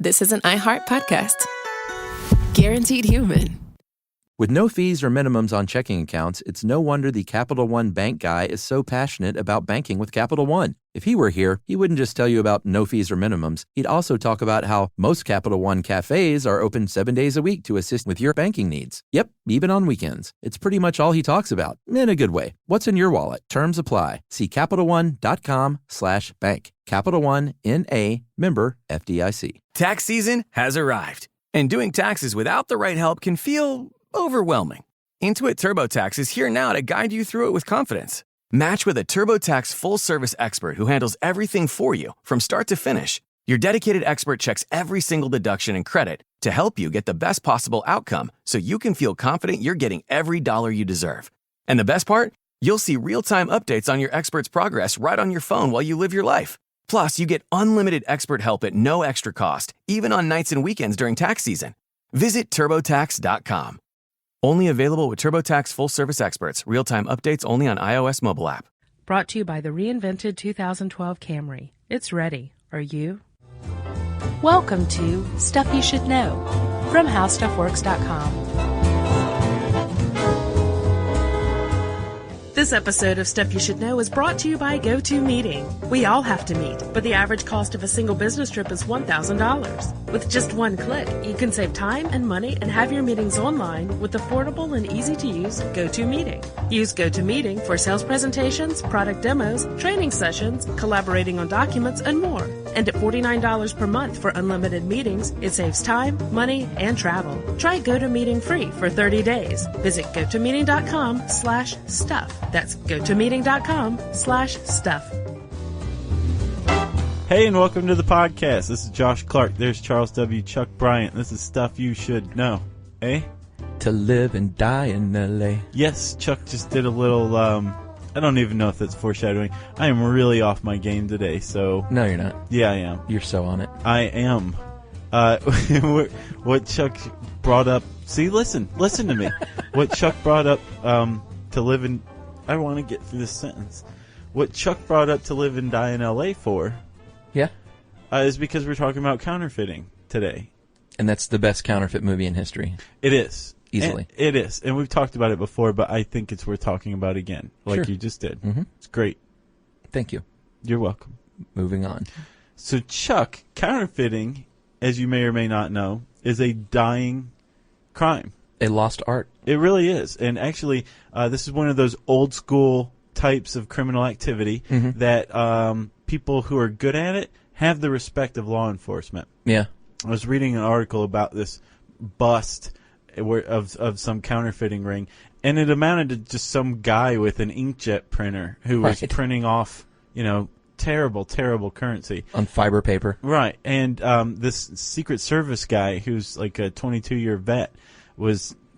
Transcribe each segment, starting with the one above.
this is an iHeart podcast. Guaranteed human. With no fees or minimums on checking accounts, it's no wonder the Capital One bank guy is so passionate about banking with Capital One. If he were here, he wouldn't just tell you about no fees or minimums. He'd also talk about how most Capital One cafes are open 7 days a week to assist with your banking needs. Yep, even on weekends. It's pretty much all he talks about, in a good way. What's in your wallet? Terms apply. See CapitalOne.com/bank. Capital One, N.A., member FDIC. Tax season has arrived, and doing taxes without the right help can feel overwhelming. Intuit TurboTax is here now to guide you through it with confidence. Match with a TurboTax full-service expert who handles everything for you from start to finish. Your dedicated expert checks every single deduction and credit to help you get the best possible outcome so you can feel confident you're getting every dollar you deserve. And the best part? You'll see real-time updates on your expert's progress right on your phone while you live your life. Plus, you get unlimited expert help at no extra cost, even on nights and weekends during tax season. Visit TurboTax.com. Only available with TurboTax full-service experts. Real-time updates only on iOS mobile app. Brought to you by the reinvented 2012 Camry. It's ready. Are you? Welcome to Stuff You Should Know from HowStuffWorks.com. This episode of Stuff You Should Know is brought to you by GoToMeeting. We all have to meet, but the average cost of a single business trip is $1,000. With just one click, you can save time and money and have your meetings online with affordable and easy-to-use GoToMeeting. Use GoToMeeting for sales presentations, product demos, training sessions, collaborating on documents, and more. And at $49 per month for unlimited meetings, it saves time, money, and travel. Try GoToMeeting free for 30 days. Visit GoToMeeting.com/stuff. That's GoToMeeting.com/stuff. Hey, and welcome to the podcast. This is Josh Clark. There's Charles W. Chuck Bryant. This is Stuff You Should Know. Eh? To live and die in L.A. Yes, Chuck just did a little, I don't even know if that's foreshadowing. I am really off my game today, so... No, you're not. Yeah, I am. You're so on it. I am. What Chuck brought up... See, listen to me. What Chuck brought up to live in... I want to get through this sentence. What Chuck brought up to live and die in L.A. for... Yeah. Is because we're talking about counterfeiting today. And that's the best counterfeit movie in history. It is. Easily. It is. And we've talked about it before, but I think it's worth talking about again, like Sure. you just did. Mm-hmm. It's great. Thank you. You're welcome. Moving on. So, Chuck, counterfeiting, as you may or may not know, is a dying crime. A lost art. It really is. And actually, this is one of those old school types of criminal activity that people who are good at it have the respect of law enforcement. Yeah. I was reading an article about this bust of some counterfeiting ring, and it amounted to just some guy with an inkjet printer who was printing off, terrible, terrible currency. On fiber paper. Right. And this Secret Service guy who's like a 22-year vet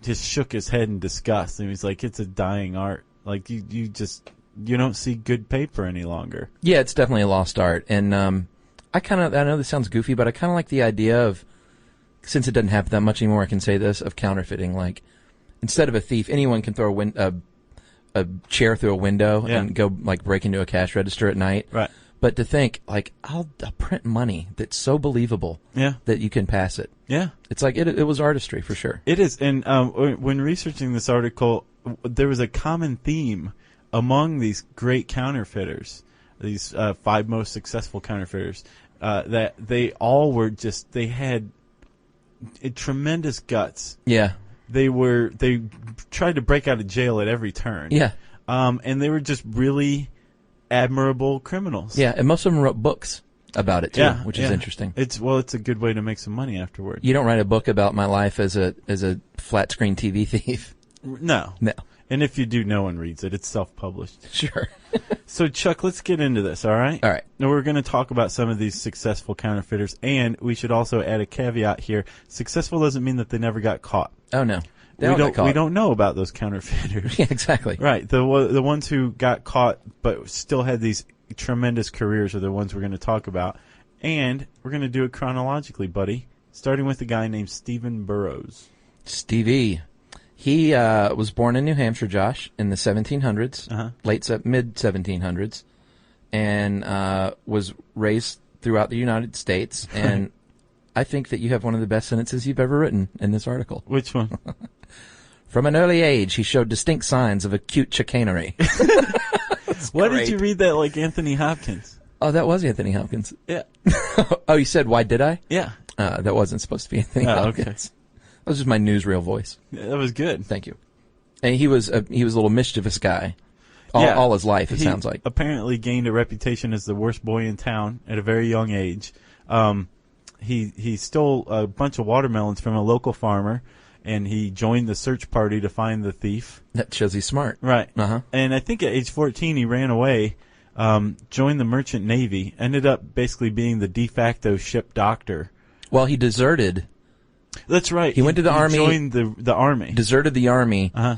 just shook his head in disgust, and he's like, it's a dying art. Like, you don't see good paper any longer. Yeah, it's definitely a lost art. And I know this sounds goofy, but I kind of like the idea of, since it doesn't happen that much anymore, I can say this, of counterfeiting. Like, instead of a thief, anyone can throw a chair through a window and go, like, break into a cash register at night. Right. But to think, like, I'll print money that's so believable that you can pass it. Yeah. It's like, it was artistry for sure. It is. And when researching this article, there was a common theme among these great counterfeiters, these 5 most successful counterfeiters, that they all were they had tremendous guts. Yeah. They tried to break out of jail at every turn. Yeah. And they were just really admirable criminals. Yeah, and most of them wrote books about it too, which is interesting. It's a good way to make some money afterward. You don't write a book about my life as a flat screen TV thief. No. And if you do, no one reads it. It's self-published. Sure. So, Chuck, let's get into this, all right? All right. Now, we're going to talk about some of these successful counterfeiters, and we should also add a caveat here. Successful doesn't mean that they never got caught. Oh, no. We don't know about those counterfeiters. Yeah, exactly. Right. The ones who got caught but still had these tremendous careers are the ones we're going to talk about. And we're going to do it chronologically, buddy, starting with a guy named Stephen Burrows. Stevie. He was born in New Hampshire, Josh, in the 1700s, mid-1700s, and was raised throughout the United States and I think that you have one of the best sentences you've ever written in this article. Which one? From an early age, he showed distinct signs of acute chicanery. Why did you read that like Anthony Hopkins? Oh, that was Anthony Hopkins. Yeah. Oh, you said, why did I? Yeah. That wasn't supposed to be Anthony Hopkins. Okay. That was just my newsreel voice. Yeah, that was good. Thank you. And he was a little mischievous guy. All his life, it sounds like. Apparently gained a reputation as the worst boy in town at a very young age. He stole a bunch of watermelons from a local farmer, and he joined the search party to find the thief. That shows he's smart. Right. Uh-huh. And I think at age 14 he ran away, joined the merchant navy, ended up basically being the de facto ship doctor. Well, he deserted. That's right. He went to the army. Joined the army. Deserted the army. Uh-huh.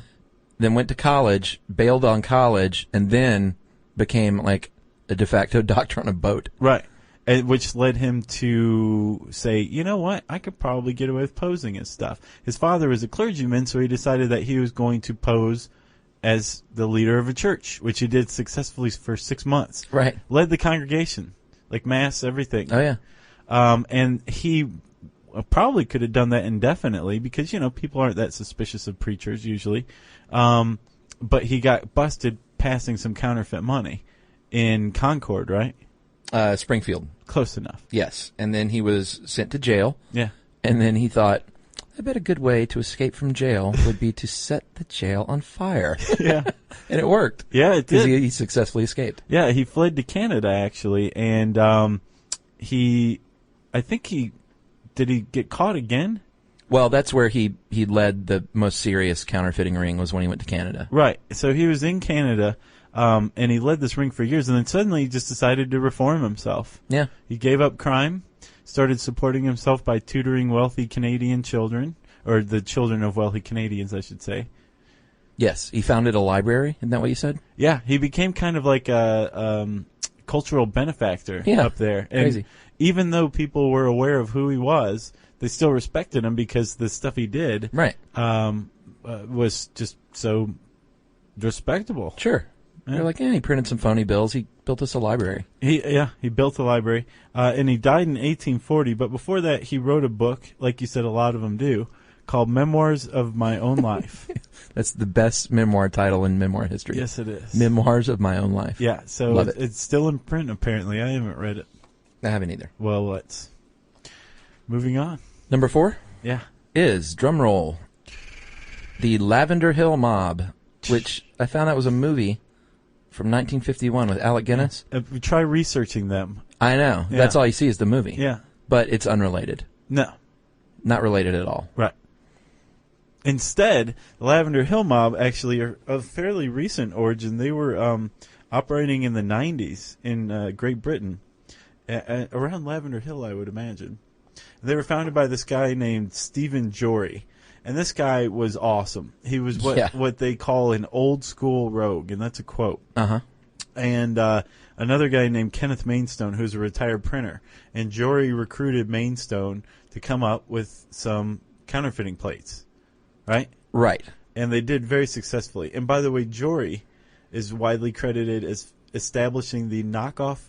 Then went to college, bailed on college, and then became like a de facto doctor on a boat. Right. Which led him to say, you know what, I could probably get away with posing and stuff. His father was a clergyman, so he decided that he was going to pose as the leader of a church, which he did successfully for 6 months. Right. Led the congregation, like mass, everything. Oh, yeah. And he probably could have done that indefinitely because, people aren't that suspicious of preachers usually. But he got busted passing some counterfeit money in Concord, right? Springfield. Close enough. Yes. And then he was sent to jail. Yeah. And then he thought, I bet a good way to escape from jail would be to set the jail on fire. Yeah. And it worked. Yeah, it did. Because he successfully escaped. Yeah, he fled to Canada, actually. And did he get caught again? Well, that's where he led the most serious counterfeiting ring was when he went to Canada. Right. So he was in Canada. And he led this ring for years, and then suddenly he just decided to reform himself. Yeah. He gave up crime, started supporting himself by tutoring wealthy Canadian children, or the children of wealthy Canadians, I should say. Yes. He founded a library. Isn't that what you said? Yeah. He became kind of like a cultural benefactor up there. And crazy. even though people were aware of who he was, they still respected him because the stuff he did was just so respectable. Sure. Yeah. They're like, he printed some phony bills. He built us a library. He built a library, and he died in 1840. But before that, he wrote a book, like you said, a lot of them do, called Memoirs of My Own Life. That's the best memoir title in memoir history. Yes, it is. Memoirs of My Own Life. Yeah, so it's still in print, apparently. I haven't read it. I haven't either. Well, let's. Moving on. Number 4? Yeah. Is, drumroll, The Lavender Hill Mob, which I found out was a movie from 1951 with Alec Guinness. Try researching them. I know. Yeah. That's all you see is the movie. Yeah. But it's unrelated. No. Not related at all. Right. Instead, the Lavender Hill Mob actually are of fairly recent origin. They were operating in the 90s in Great Britain, around Lavender Hill, I would imagine. They were founded by this guy named Stephen Jory. And this guy was awesome. He was what they call an old school rogue, and that's a quote. Uh-huh. And another guy named Kenneth Mainstone, who's a retired printer. And Jory recruited Mainstone to come up with some counterfeiting plates, right? Right. And they did very successfully. And by the way, Jory is widely credited as establishing the knockoff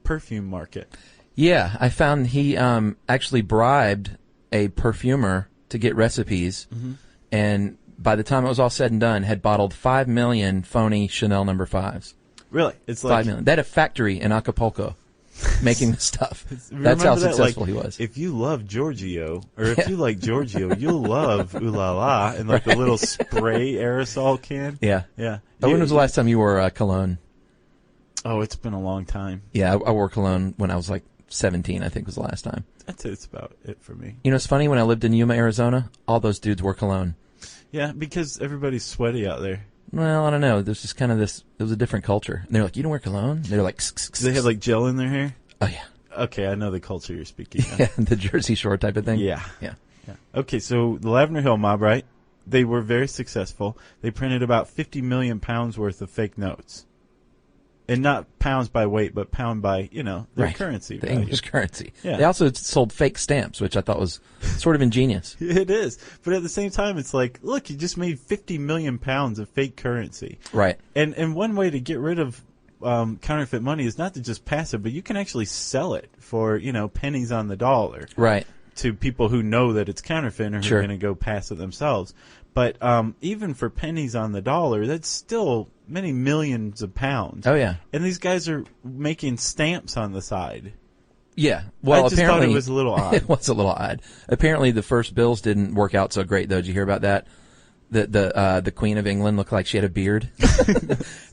perfume market. Yeah, I found he actually bribed a perfumer to get recipes, and by the time it was all said and done, had bottled 5 million phony Chanel No. 5s. Really? It's 5 million. They had a factory in Acapulco making the stuff. That's how successful he was. If you love Giorgio, or if you like Giorgio, you'll love Ooh La La, and like the little spray aerosol can. Yeah. Yeah. When was the last time you wore cologne? Oh, it's been a long time. Yeah, I wore cologne when I was like 17, I think was the last time. That's about it for me. You know, it's funny, when I lived in Yuma, Arizona, all those dudes wore cologne. Yeah, because everybody's sweaty out there. Well, I don't know. There's just kind of this, it was a different culture. And they're like, you don't wear cologne? They're like, Do they have like gel in their hair? Oh, yeah. Okay, I know the culture you're speaking of. Yeah, the Jersey Shore type of thing. Yeah. Yeah. Okay, so the Lavender Hill Mob, right? They were very successful. They printed about 50 million pounds worth of fake notes. And not pounds by weight, but pound by, their currency. The value. English currency. Yeah. They also sold fake stamps, which I thought was sort of ingenious. It is. But at the same time, it's like, look, you just made 50 million pounds of fake currency. Right. And one way to get rid of counterfeit money is not to just pass it, but you can actually sell it for, pennies on the dollar. Right. to people who know that it's counterfeit and who Sure. are going to go pass it themselves. But even for pennies on the dollar, that's still many millions of pounds. Oh, yeah. And these guys are making stamps on the side. Yeah. Well, I just apparently thought it was a little odd. It was a little odd. Apparently, the first bills didn't work out so great, though. Did you hear about that? The Queen of England looked like she had a beard,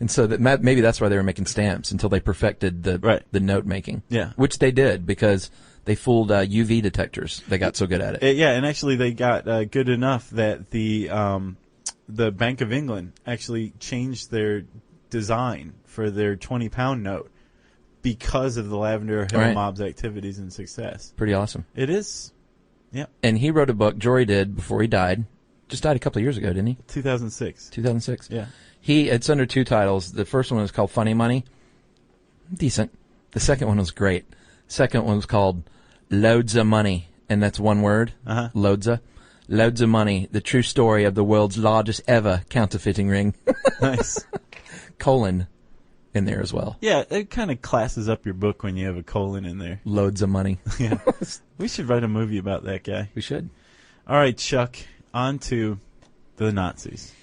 and so maybe that's why they were making stamps until they perfected the note making. Yeah. Which they did because they fooled UV detectors. They got so good at it. Yeah, and actually they got good enough that the Bank of England actually changed their design for their £20 note because of the Lavender Hill Mob's activities and success. Pretty awesome. It is. Yeah. And he wrote a book, Jory did, before he died. Just died a couple of years ago, didn't he? 2006. 2006? Yeah. It's under 2 titles. The first one was called Funny Money. Decent. The second one was great. Second one was called Loads of Money, and that's one word. Uh-huh. Loads of Money, the true story of the world's largest ever counterfeiting ring. Nice. Colon in there as well. Yeah, it kind of classes up your book when you have a colon in there. Loads of money. Yeah. We should write a movie about that guy. We should. All right, Chuck, on to the Nazis.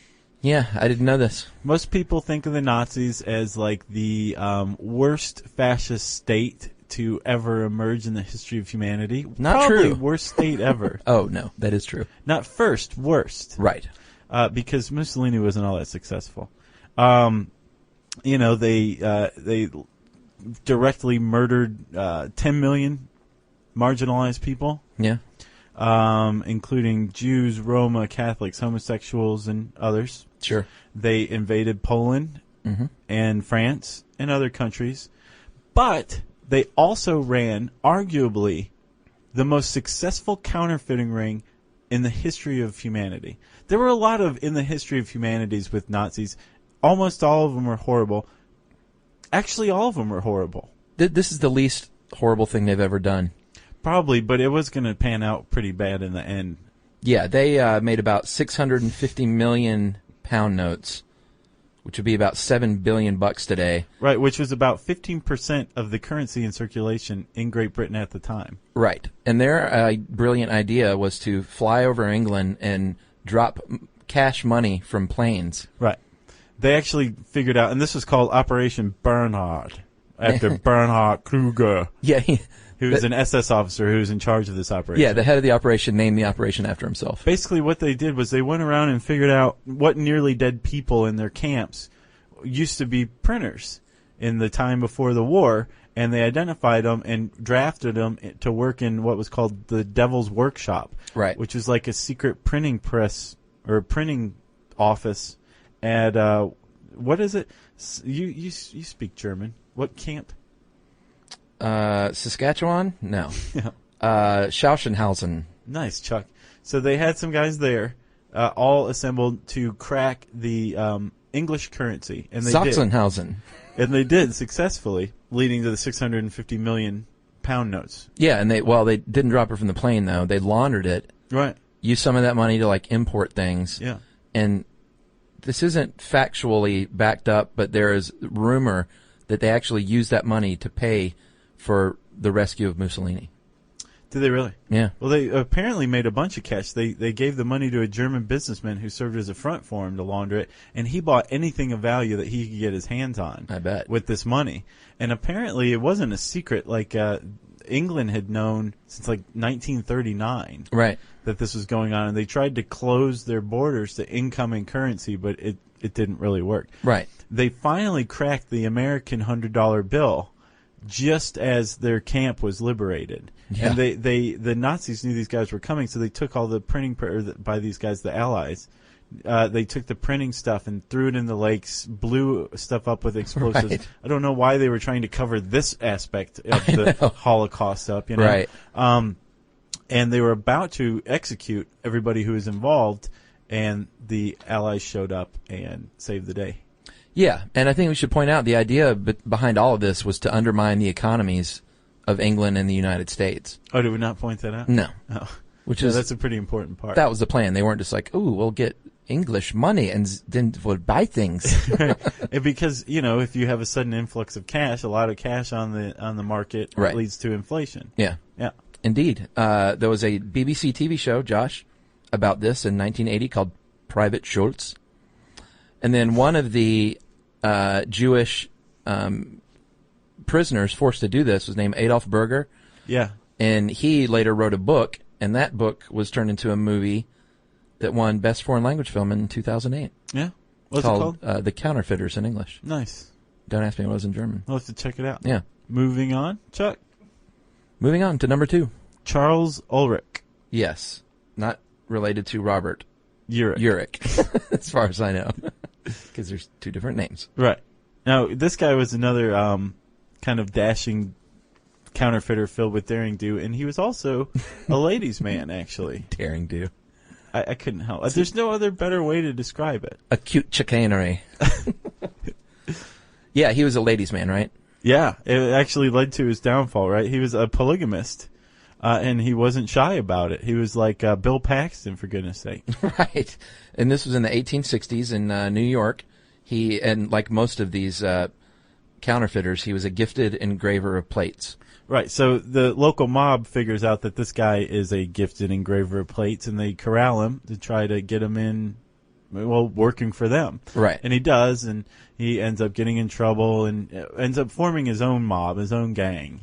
Yeah, I didn't know this. Most people think of the Nazis as like the worst fascist state to ever emerge in the history of humanity. Not Probably true. Worst state ever. Oh, no, that is true. Not first, worst. Right. Because Mussolini wasn't all that successful. They directly murdered 10 million marginalized people. Yeah. Including Jews, Roma, Catholics, homosexuals, and others. Sure. They invaded Poland and France and other countries. But they also ran, arguably, the most successful counterfeiting ring in the history of humanity. There were a lot of in the history of humanities with Nazis. Almost all of them were horrible. Actually, all of them were horrible. This is the least horrible thing they've ever done. Probably, but it was going to pan out pretty bad in the end. Yeah, they made about 650 million pound notes, which would be about $7 billion today. Right, which was about 15% of the currency in circulation in Great Britain at the time. Right, and their brilliant idea was to fly over England and drop cash money from planes. Right. They actually figured out, and this was called Operation Bernhard, after Bernhard Kruger. Yeah, He was an SS officer who was in charge of this operation. Yeah, the head of the operation named the operation after himself. Basically what they did was they went around and figured out what nearly dead people in their camps used to be printers in the time before the war, and they identified them and drafted them to work in what was called the Devil's Workshop, right? Which is like a secret printing press or printing office at what is it? You speak German. What camp? Saskatchewan? No. Yeah. Schauschenhausen. Nice, Chuck. So they had some guys there, all assembled to crack the English currency, and they Sachsenhausen. did. And they did successfully, leading to the 650 million pound notes. Yeah, and they didn't drop it from the plane though. They laundered it. Right. Used some of that money to like import things. Yeah. And this isn't factually backed up, but there is rumor that they actually used that money to pay for the rescue of Mussolini. Did they really? Yeah. Well, they apparently made a bunch of cash. They gave the money to a German businessman who served as a front for him to launder it, and he bought anything of value that he could get his hands on. I bet. With this money. And apparently it wasn't a secret. Like England had known since like 1939 right. that this was going on, and they tried to close their borders to incoming currency, but it didn't really work. Right. They finally cracked the American $100 bill just as their camp was liberated. Yeah. And the Nazis knew these guys were coming, so they took all the printing by these guys, the Allies. They took the printing stuff and threw it in the lakes, blew stuff up with explosives. Right. I don't know why they were trying to cover this aspect of the Holocaust up, you know. Right. And they were about to execute everybody who was involved, and the Allies showed up and saved the day. Yeah, and I think we should point out the idea behind all of this was to undermine the economies of England and the United States. Oh, did we not point that out? No. Oh. Which Yeah, is that's a pretty important part. That was the plan. They weren't just like, "Ooh, we'll get English money and then we'll buy things." Because, you know, if you have a sudden influx of cash, a lot of cash on the market right. leads to inflation. Yeah. Yeah. Indeed. There was a BBC TV show, Josh, about this in 1980 called Private Schultz. And then one of the Jewish prisoners forced to do this was named Adolf Berger. Yeah. And he later wrote a book, and that book was turned into a movie that won Best Foreign Language Film in 2008. Yeah. What's it called? The Counterfeiters in English. Nice. Don't ask me what it was in German. We'll have to check it out. Yeah. Moving on, Chuck. Moving on to number 2. Charles Ulrich. Yes. Not related to Robert Urich. as far as I know. Because there's 2 different names. Right. Now, this guy was another kind of dashing counterfeiter filled with daring do, and he was also a ladies' man, actually. Daring do. I couldn't help. There's no other better way to describe it. Acute chicanery. Yeah, he was a ladies' man, right? Yeah, it actually led to his downfall, right? He was a polygamist, and he wasn't shy about it. He was like Bill Paxton, for goodness sake. Right. And this was in the 1860s in New York. And like most of these counterfeiters, he was a gifted engraver of plates. Right, so the local mob figures out that this guy is a gifted engraver of plates, and they corral him to try to get him in, well, working for them. Right. And he does, and he ends up getting in trouble and ends up forming his own mob, his own gang,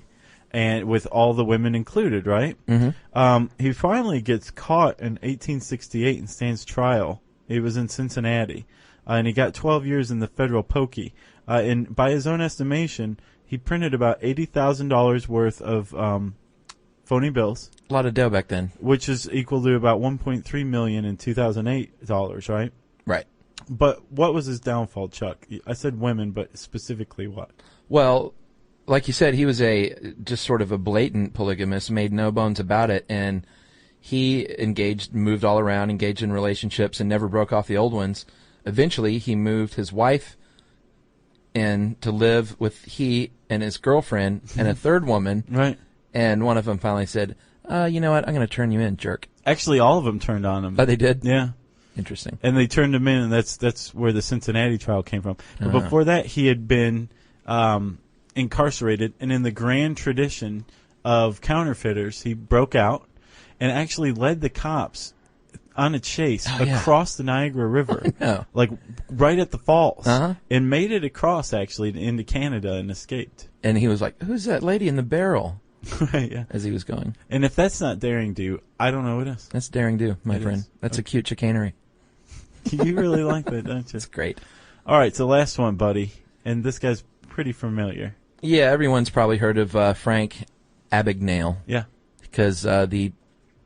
and with all the women included, right? Mm-hmm. He finally gets caught in 1868 and stands trial. He was in Cincinnati, and he got 12 years in the federal pokey. And by his own estimation, he printed about $80,000 worth of phony bills. A lot of dough back then. Which is equal to about $1.3 million in 2008 dollars, right? Right. But what was his downfall, Chuck? I said women, but specifically what? Well, like you said, he was just sort of a blatant polygamist, made no bones about it, and he moved all around, engaged in relationships, and never broke off the old ones. Eventually, he moved his wife in to live with he and his girlfriend and a third woman. Right. And one of them finally said, you know what, I'm going to turn you in, jerk. Actually, all of them turned on him. Oh, they did? Yeah. Interesting. And they turned him in, and that's where the Cincinnati trial came from. But before that, he had been incarcerated, and in the grand tradition of counterfeiters, he broke out and actually led the cops on a chase across the Niagara River, like right at the falls, and made it across actually into Canada and escaped. And he was like, "Who's that lady in the barrel?" Right, yeah. As he was going. And if that's not daring do, I don't know what is. That's daring do, my friend. That's acute chicanery. You really like that, don't you? It's great. All right, so last one, buddy, and this guy's pretty familiar. Yeah, everyone's probably heard of Frank Abagnale. Yeah, because the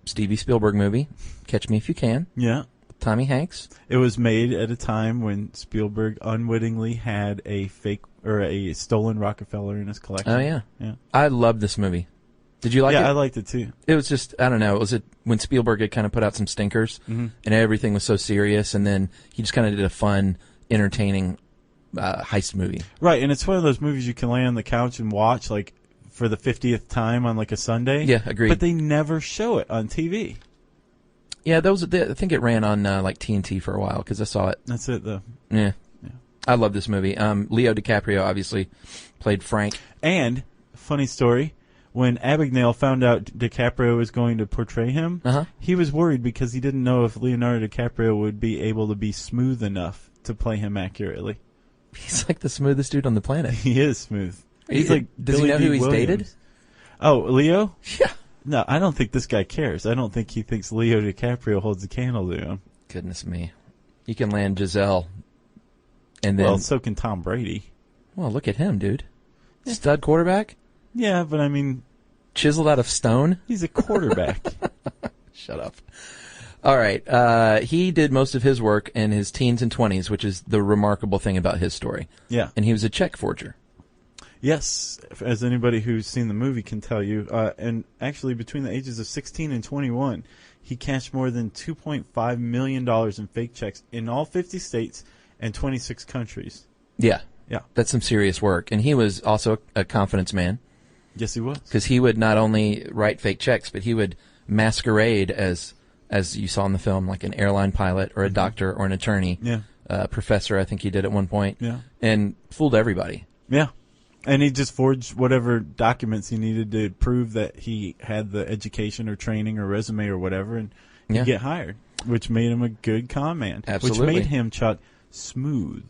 Steven Spielberg movie, Catch Me If You Can. Yeah. Tommy Hanks. It was made at a time when Spielberg unwittingly had a fake or a stolen Rockefeller in his collection. Oh, yeah. Yeah. I loved this movie. Did you like it? Yeah, I liked it too. It was just, I don't know, it was when Spielberg had kind of put out some stinkers and everything was so serious, and then he just kind of did a fun, entertaining heist movie. Right, and it's one of those movies you can lay on the couch and watch like for the 50th time on like a Sunday. Yeah, agreed. But they never show it on TV. Yeah, I think it ran on like TNT for a while because I saw it. That's it, though. Yeah. I love this movie. Leo DiCaprio obviously played Frank. And, funny story, when Abagnale found out DiCaprio was going to portray him, he was worried because he didn't know if Leonardo DiCaprio would be able to be smooth enough to play him accurately. He's like the smoothest dude on the planet. He is smooth. He's like Does he know who he's dated? Oh, Leo? Yeah. No, I don't think this guy cares. I don't think he thinks Leo DiCaprio holds a candle to him. Goodness me. You can land Giselle. And then, well, so can Tom Brady. Well, look at him, dude. Yeah. Stud quarterback? Yeah, but I mean... Chiseled out of stone? He's a quarterback. Shut up. All right. He did most of his work in his teens and 20s, which is the remarkable thing about his story. Yeah. And he was a check forger. Yes, as anybody who's seen the movie can tell you. And actually, between the ages of 16 and 21, he cashed more than $2.5 million in fake checks in all 50 states and 26 countries. Yeah. Yeah. That's some serious work. And he was also a confidence man. Yes, he was. Because he would not only write fake checks, but he would masquerade as you saw in the film, like an airline pilot or a doctor or an attorney. Yeah. Professor, I think he did at one point. Yeah. And fooled everybody. Yeah. And he just forged whatever documents he needed to prove that he had the education or training or resume or whatever, and he'd get hired, which made him a good con man. Absolutely. Which made him, Chuck, smooth.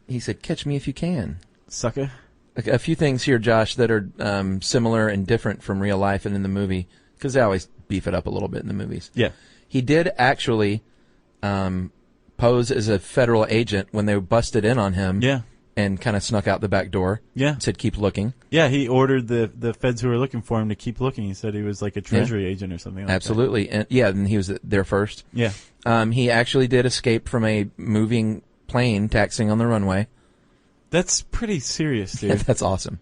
He said, "Catch me if you can." Sucker. A few things here, Josh, that are similar and different from real life and in the movie, because they always beef it up a little bit in the movies. Yeah. He did actually pose as a federal agent when they busted in on him. Yeah. And kind of snuck out the back door. Yeah. Said, "Keep looking." Yeah, he ordered the feds who were looking for him to keep looking. He said he was like a treasury agent or something like Absolutely. that. And he was there first. Yeah. He actually did escape from a moving plane taxiing on the runway. That's pretty serious, dude. Yeah, that's awesome.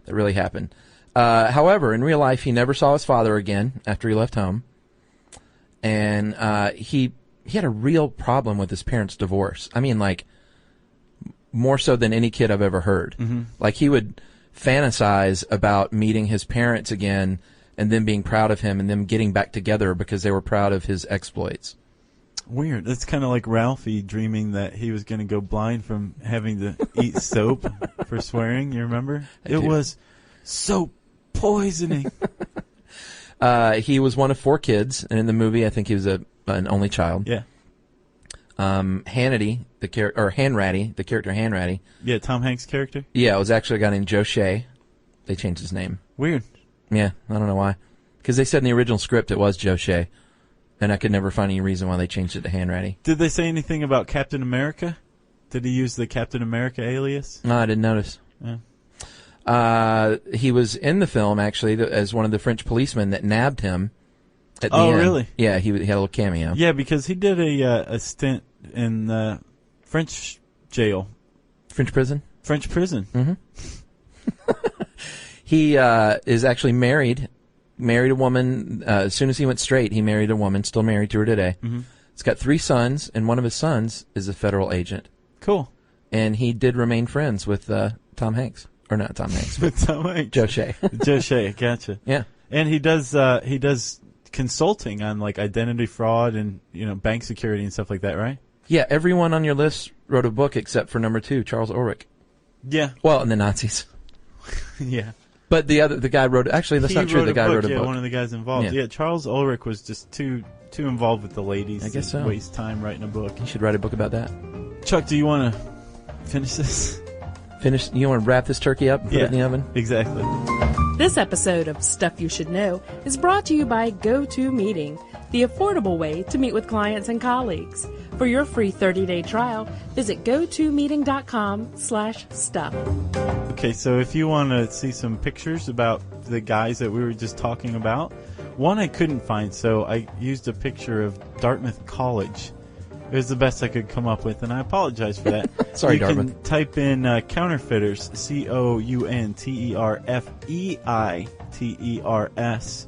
That really happened. However, in real life, he never saw his father again after he left home. And he had a real problem with his parents' divorce. I mean, like, more so than any kid I've ever heard. Mm-hmm. Like, he would fantasize about meeting his parents again and them being proud of him and them getting back together because they were proud of his exploits. Weird. That's kind of like Ralphie dreaming that he was going to go blind from having to eat soap for swearing. You remember? It was soap poisoning. He was one of 4 kids, and in the movie, I think he was an only child. Yeah. Hanratty, the character Hanratty. Yeah, Tom Hanks' character? Yeah, it was actually a guy named Joe Shea. They changed his name. Weird. Yeah, I don't know why. Because they said in the original script it was Joe Shea, and I could never find any reason why they changed it to Hanratty. Did they say anything about Captain America? Did he use the Captain America alias? No, I didn't notice. Yeah. He was in the film, actually, as one of the French policemen that nabbed him at the end. Really? Yeah, he had a little cameo. Yeah, because he did a stint in French jail. French prison? French prison. Mm-hmm. He is actually married a woman. As soon as he went straight, he married a woman, still married to her today. Mm-hmm. He's got 3 sons, and one of his sons is a federal agent. Cool. And he did remain friends with Tom Hanks. Or not Tom Hanks. With Tom Hanks. Joe Shea. Joe Shea, gotcha. Yeah. And he does consulting on like identity fraud and bank security and stuff like that, right? Yeah, everyone on your list wrote a book except for number 2, Charles Ulrich. Yeah. Well, and the Nazis. Yeah. But the guy wrote. Actually, that's not true. The guy wrote a book. Yeah, one of the guys involved. Yeah, Charles Ulrich was just too involved with the ladies. I guess so. Waste time writing a book. You should write a book about that. Chuck, do you want to finish this? You want to wrap this turkey up and put it in the oven? Exactly. This episode of Stuff You Should Know is brought to you by GoToMeeting, the affordable way to meet with clients and colleagues. For your free 30-day trial, visit gotomeeting.com/stuff. Okay, so if you want to see some pictures about the guys that we were just talking about, one I couldn't find, so I used a picture of Dartmouth College. It was the best I could come up with, and I apologize for that. Sorry, Dartmouth. You can type in Counterfeiters, Counterfeiters,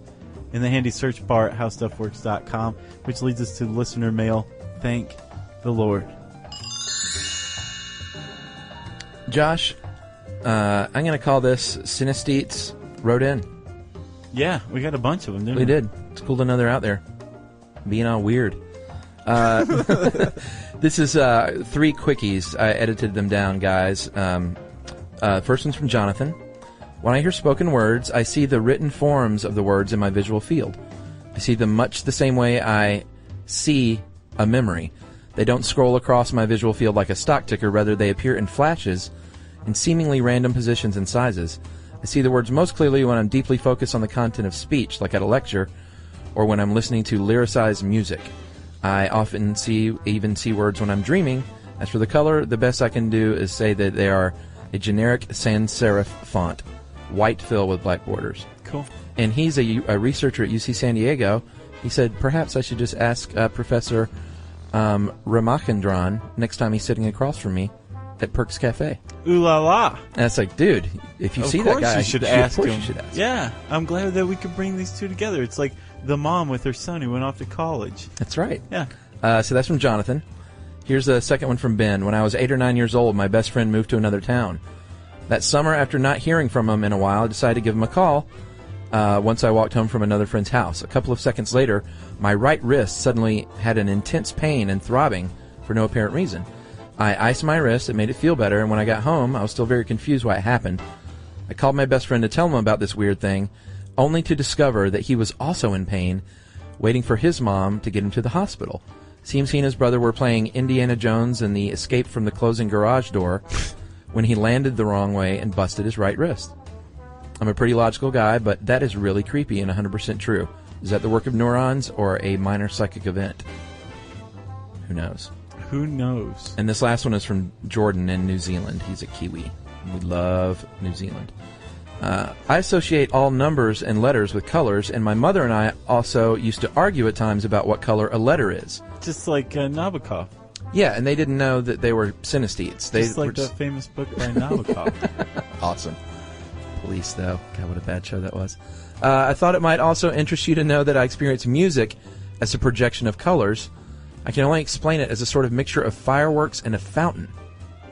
in the handy search bar at howstuffworks.com, which leads us to listener mail. Thank the Lord. Josh, I'm going to call this Synesthetes Wrote In. Yeah, we got a bunch of them, didn't we? We did. It's cool to know they're out there. Being all weird. This is 3 quickies. I edited them down, guys. First one's from Jonathan. When I hear spoken words, I see the written forms of the words in my visual field. I see them much the same way I see a memory. They don't scroll across my visual field like a stock ticker. Rather, they appear in flashes in seemingly random positions and sizes. I see the words most clearly when I'm deeply focused on the content of speech, like at a lecture, or when I'm listening to lyricized music. I often even see words when I'm dreaming. As for the color, the best I can do is say that they are a generic sans serif font, white fill with black borders. Cool. And he's a researcher at UC San Diego. He said, perhaps I should just ask Professor Ramachandran next time he's sitting across from me at Perks Cafe. Ooh la la. And it's like, dude, if you see that guy, you should ask him. You should ask. Yeah, I'm glad that we could bring these two together. It's like the mom with her son who went off to college. That's right. Yeah. So that's from Jonathan. Here's a second one from Ben. When I was 8 or 9 years old, my best friend moved to another town. That summer, after not hearing from him in a while, I decided to give him a call once I walked home from another friend's house. A couple of seconds later, my right wrist suddenly had an intense pain and throbbing for no apparent reason. I iced my wrist. It made it feel better, and when I got home, I was still very confused why it happened. I called my best friend to tell him about this weird thing, only to discover that he was also in pain, waiting for his mom to get him to the hospital. Seems he and his brother were playing Indiana Jones and the escape from the closing garage door when he landed the wrong way and busted his right wrist. I'm a pretty logical guy, but that is really creepy and 100% true. Is that the work of neurons or a minor psychic event? Who knows? Who knows? And this last one is from Jordan in New Zealand. He's a Kiwi. We love New Zealand. I associate all numbers and letters with colors, and my mother and I also used to argue at times about what color a letter is. Just like Nabokov. Yeah, and they didn't know that they were synesthetes. Just like the famous book by Nabokov. Awesome. Police, though. God, what a bad show that was. I thought it might also interest you to know that I experience music as a projection of colors. I can only explain it as a sort of mixture of fireworks and a fountain.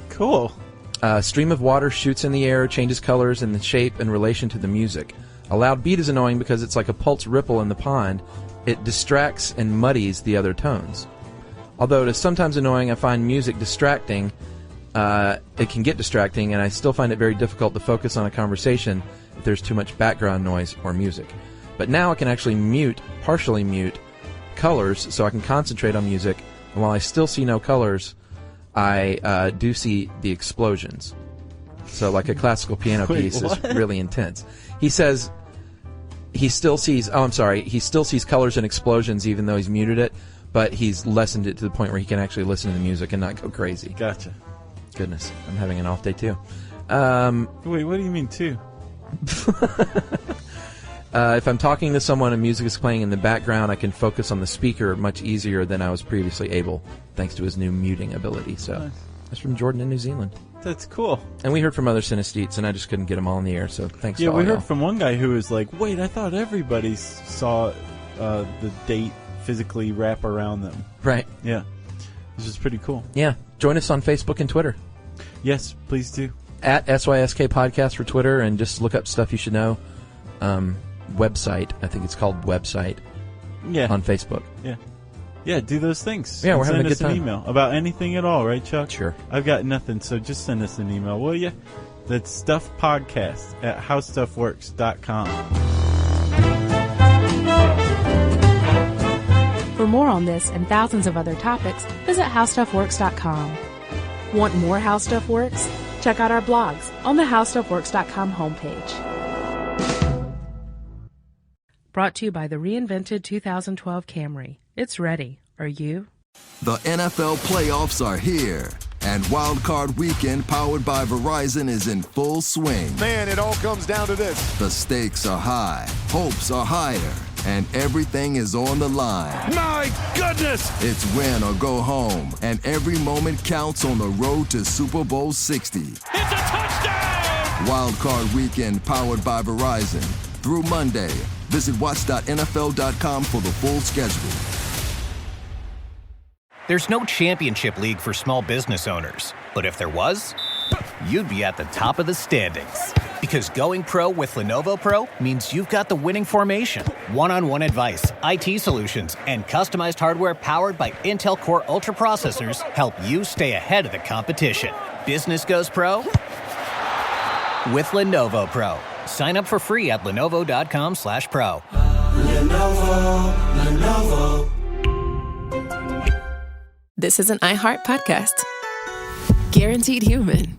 Cool. A stream of water shoots in the air, changes colors and the shape in relation to the music. A loud beat is annoying because it's like a pulse ripple in the pond. It distracts and muddies the other tones. Although it is sometimes annoying, I find music distracting. It can get distracting, and I still find it very difficult to focus on a conversation if there's too much background noise or music. But now I can actually partially mute colors so I can concentrate on music, and while I still see no colors, I do see the explosions. So like a classical piano piece is really intense. He says he still sees colors and explosions even though he's muted it, but he's lessened it to the point where he can actually listen to the music and not go crazy. Gotcha. Goodness, I'm having an off day too. Wait, what do you mean too? If I'm talking to someone and music is playing in the background, I can focus on the speaker much easier than I was previously able, thanks to his new muting ability. So nice. That's from Jordan in New Zealand. That's cool. And we heard from other synesthetes, and I just couldn't get them all in the air, so thanks to all we heard y'all. from one guy who was like, wait, I thought everybody saw the date physically wrap around them. Right. Yeah. This is pretty cool. Yeah. Join us on Facebook and Twitter. Yes, please do. At SYSK Podcast for Twitter, and just look up Stuff You Should Know. Website. I think it's called Website. Yeah. On Facebook. Yeah. Yeah, do those things. Yeah, we're having a good time. Send us an email about anything at all, right, Chuck? Sure. I've got nothing, so just send us an email, will you? That's stuffpodcast@howstuffworks.com. For more on this and thousands of other topics, visit howstuffworks.com. Want more How Stuff Works? Check out our blogs on the howstuffworks.com homepage. Brought to you by the reinvented 2012 Camry. It's ready. Are you? The NFL playoffs are here, and Wild Card Weekend, powered by Verizon, is in full swing. Man, it all comes down to this. The stakes are high, hopes are higher, and everything is on the line. My goodness! It's win or go home, and every moment counts on the road to Super Bowl 60. It's a touchdown! Wild Card Weekend, powered by Verizon. Through Monday. Visit watch.nfl.com for the full schedule. There's no championship league for small business owners. But if there was, you'd be at the top of the standings. Because going pro with Lenovo Pro means you've got the winning formation. One-on-one advice, IT solutions, and customized hardware powered by Intel Core Ultra processors help you stay ahead of the competition. Business goes pro with Lenovo Pro. Sign up for free at Lenovo.com/pro. Lenovo. This is an iHeart podcast. Guaranteed human.